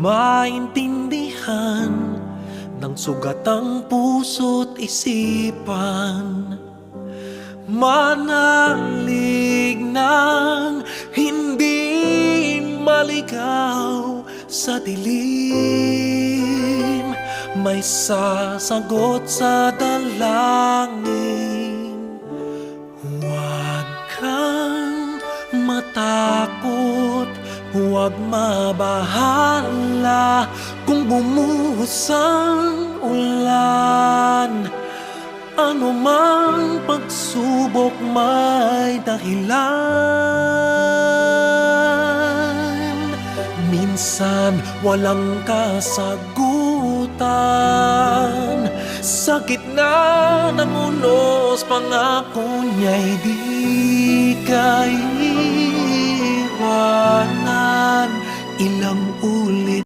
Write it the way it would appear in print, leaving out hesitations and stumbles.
maintindihan ng sugat ang puso't isipan. Manalig ng hindi maligaw sa dilim, may sasagot sa dalangin. Huwag kang matakot, huwag mabahala kung bumuhos ang ulan. Ano mang pagsubok may dahilan. Minsan walang kasagutan, sa gitna ng unos pangako niya'y di kaiiwanan. Ilang ulit